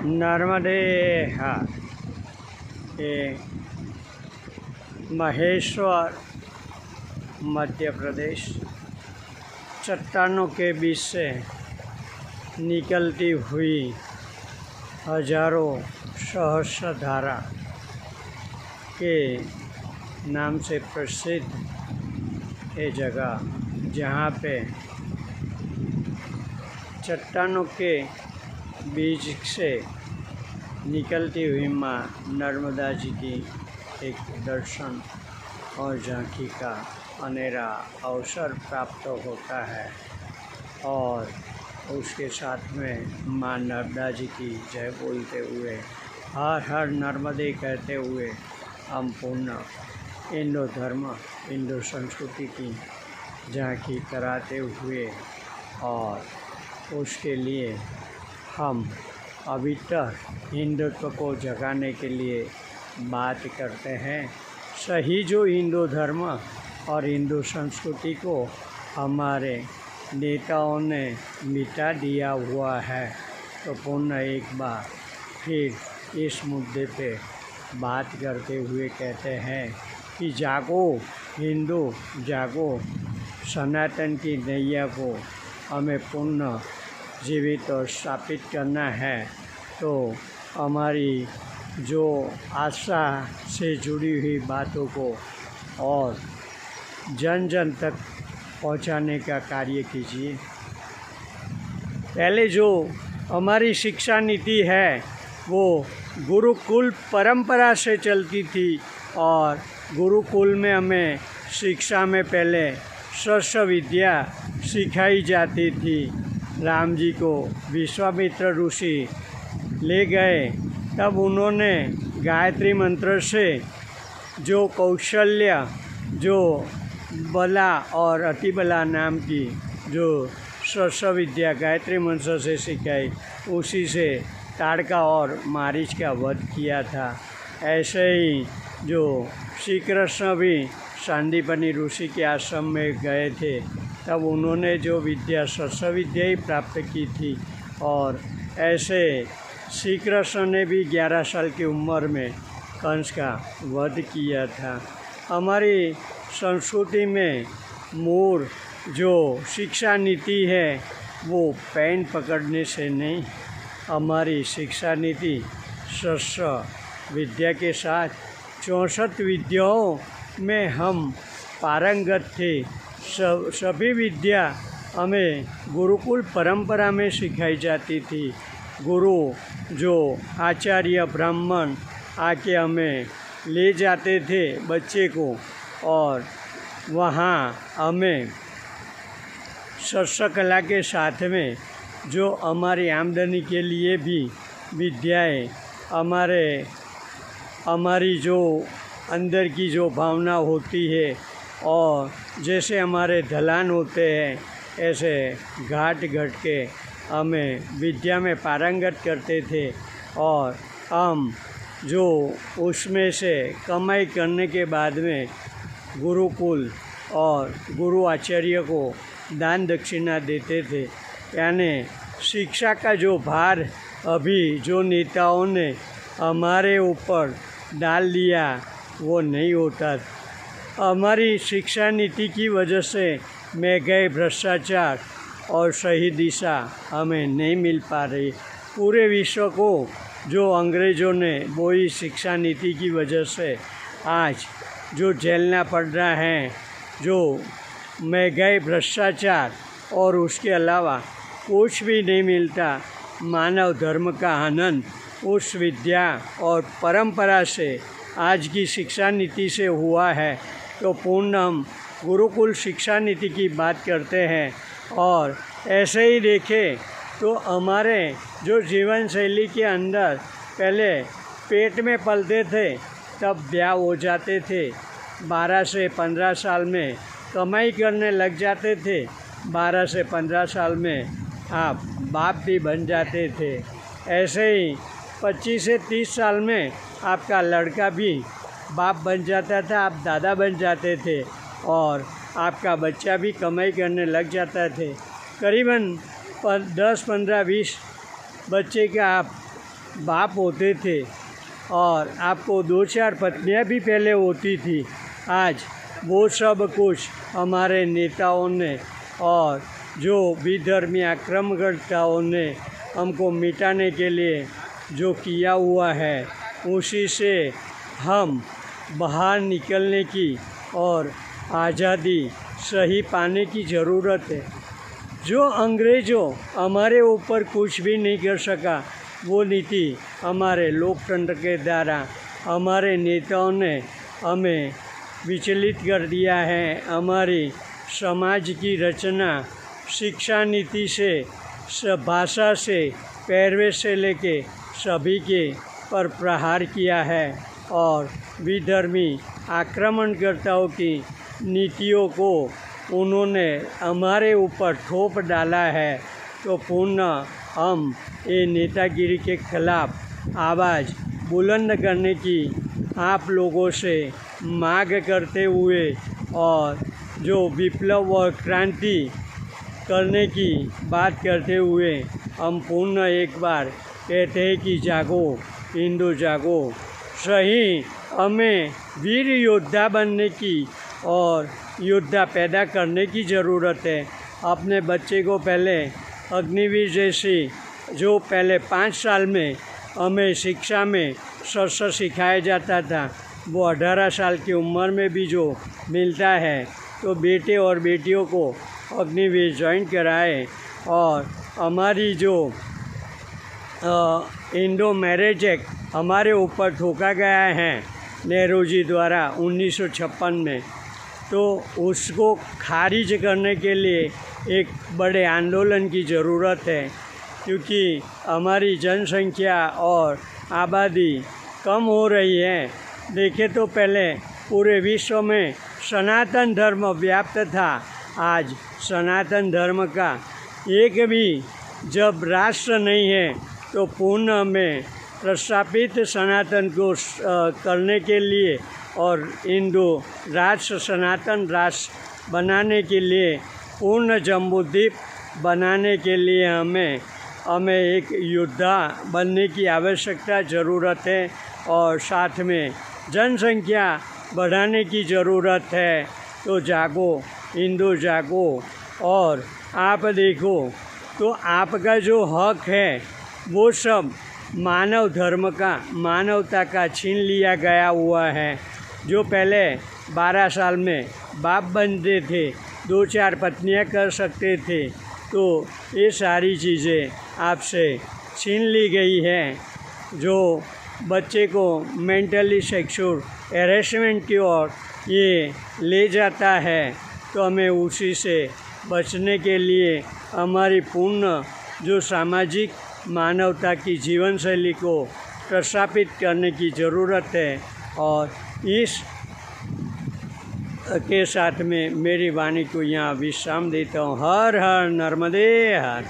नर्मदे हाट ये महेश्वर मध्य प्रदेश चट्टानों के बीच से निकलती हुई हजारों सहस्र धारा के नाम से प्रसिद्ध ये जगह, जहाँ पे चट्टानों के बीच से निकलती हुई माँ नर्मदा जी की एक दर्शन और झांकी का अनेरा अवसर प्राप्त होता है। और उसके साथ में माँ नर्मदा जी की जय बोलते हुए, हर हर नर्मदे कहते हुए हम पूर्ण हिंदू धर्म, हिंदू संस्कृति की झांकी कराते हुए और उसके लिए हम अभी तक हिंदुत्व को जगाने के लिए बात करते हैं। सही जो हिंदू धर्म और हिंदू संस्कृति को हमारे नेताओं ने मिटा दिया हुआ है, तो पुनः एक बार फिर इस मुद्दे पे बात करते हुए कहते हैं कि जागो हिंदू, जागो, सनातन की नैया को हमें पुनः जीवित और स्थापित करना है। तो हमारी जो आशा से जुड़ी हुई बातों को और जन जन तक पहुंचाने का कार्य कीजिए। पहले जो हमारी शिक्षा नीति है वो गुरुकुल परंपरा से चलती थी और गुरुकुल में हमें शिक्षा में पहले शस्त्र विद्या सिखाई जाती थी। राम जी को विश्वामित्र ऋषि ले गए, तब उन्होंने गायत्री मंत्र से जो कौशल्य, जो बला और अतिबला नाम की जो शस्त्र विद्या गायत्री मंत्र से सिखाई, उसी से ताड़का और मारीच का वध किया था। ऐसे ही जो श्री कृष्ण भी सांदीपनि ऋषि के आश्रम में गए थे, तब उन्होंने जो विद्या शस्त्र विद्या ही प्राप्त की थी। और ऐसे श्री कृष्ण ने भी 11 साल की उम्र में कंस का वध किया था। हमारी संस्कृति में मूल जो शिक्षा नीति है वो पेन पकड़ने से नहीं, हमारी शिक्षा नीति शस्त्र विद्या के साथ 64 विद्याओं में हम पारंगत थे। सभी विद्या हमें गुरुकुल परंपरा में सिखाई जाती थी। गुरु जो आचार्य ब्राह्मण आके हमें ले जाते थे बच्चे को, और वहाँ हमें शस्त्र कला के साथ में जो हमारी आमदनी के लिए भी विद्याएं, हमारी जो अंदर की जो भावना होती है, और जैसे हमारे ढलान होते हैं, ऐसे घाट घट के हमें विद्या में पारंगत करते थे। और हम जो उसमें से कमाई करने के बाद में गुरुकुल और गुरु आचार्य को दान दक्षिणा देते थे। यानी शिक्षा का जो भार अभी जो नेताओं ने हमारे ऊपर डाल दिया वो नहीं होता। हमारी शिक्षा नीति की वजह से महंगाई, भ्रष्टाचार और सही दिशा हमें नहीं मिल पा रही। पूरे विश्व को जो अंग्रेज़ों ने बोई शिक्षा नीति की वजह से आज जो झेलना पड़ रहा है, जो महंगाई, भ्रष्टाचार और उसके अलावा कुछ भी नहीं मिलता, मानव धर्म का आनंद उस विद्या और परंपरा से, आज की शिक्षा नीति से हुआ है। तो पूर्ण हम गुरुकुल शिक्षा नीति की बात करते हैं। और ऐसे ही देखें तो हमारे जो जीवन शैली के अंदर पहले पेट में पलते थे, तब ब्याह हो जाते थे, 12 से 15 साल में कमाई करने लग जाते थे, 12 से 15 साल में आप बाप भी बन जाते थे। ऐसे ही 25 से 30 साल में आपका लड़का भी बाप बन जाता था, आप दादा बन जाते थे, और आपका बच्चा भी कमाई करने लग जाता थे। करीबन 10, 15, 20 बच्चे का आप बाप होते थे और आपको 2-4 पत्नियां भी पहले होती थी, आज वो सब कुछ हमारे नेताओं ने और जो विधर्मी आक्रमणकर्ताओं ने हमको मिटाने के लिए जो किया हुआ है, उसी से हम बाहर निकलने की और आज़ादी सही पाने की ज़रूरत है। जो अंग्रेज़ों हमारे ऊपर कुछ भी नहीं कर सका, वो नीति हमारे लोकतंत्र के द्वारा हमारे नेताओं ने हमें विचलित कर दिया है। हमारी समाज की रचना शिक्षा नीति से, भाषा से, पहरवेश से लेके सभी के पर प्रहार किया है और विधर्मी आक्रमणकर्ताओं की नीतियों को उन्होंने हमारे ऊपर थोप डाला है। तो पुनः हम ये नेतागिरी के खिलाफ आवाज़ बुलंद करने की आप लोगों से मांग करते हुए और जो विप्लव और क्रांति करने की बात करते हुए हम पुनः एक बार कहते हैं कि जागो हिंदू जागो। सही हमें वीर योद्धा बनने की और योद्धा पैदा करने की ज़रूरत है। अपने बच्चे को पहले अग्निवीर जैसी जो पहले 5 साल में हमें शिक्षा में शस्त्र सिखाया जाता था, वो 18 साल की उम्र में भी जो मिलता है, तो बेटे और बेटियों को अग्निवीर ज्वाइन कराए। और हमारी जो इंडो मैरिज एक्ट हमारे ऊपर ठोका गया है नेहरू जी द्वारा 1956 में, तो उसको खारिज करने के लिए एक बड़े आंदोलन की ज़रूरत है, क्योंकि हमारी जनसंख्या और आबादी कम हो रही है। देखें तो पहले पूरे विश्व में सनातन धर्म व्याप्त था, आज सनातन धर्म का एक भी जब राष्ट्र नहीं है, तो पुनः में प्रस्थापित सनातन को करने के लिए और हिंदू राष्ट्र सनातन राष्ट्र बनाने के लिए, पूर्ण जम्बूद्वीप बनाने के लिए हमें एक योद्धा बनने की आवश्यकता ज़रूरत है और साथ में जनसंख्या बढ़ाने की ज़रूरत है। तो जागो हिंदू जागो। और आप देखो तो आपका जो हक है वो सब मानव धर्म का, मानवता का छीन लिया गया हुआ है। जो पहले 12 साल में बाप बनते थे, 2-4 पत्नियां कर सकते थे, तो ये सारी चीज़ें आपसे छीन ली गई हैं। जो बच्चे को मेंटली सेक्सुअल हैरेसमेंट की ओर ये ले जाता है, तो हमें उसी से बचने के लिए हमारी पूर्ण जो सामाजिक मानवता की जीवन शैली को प्रस्थापित करने की ज़रूरत है। और इस के साथ में मेरी वाणी को यहाँ विश्राम देता हूँ। हर हर नर्मदे हर।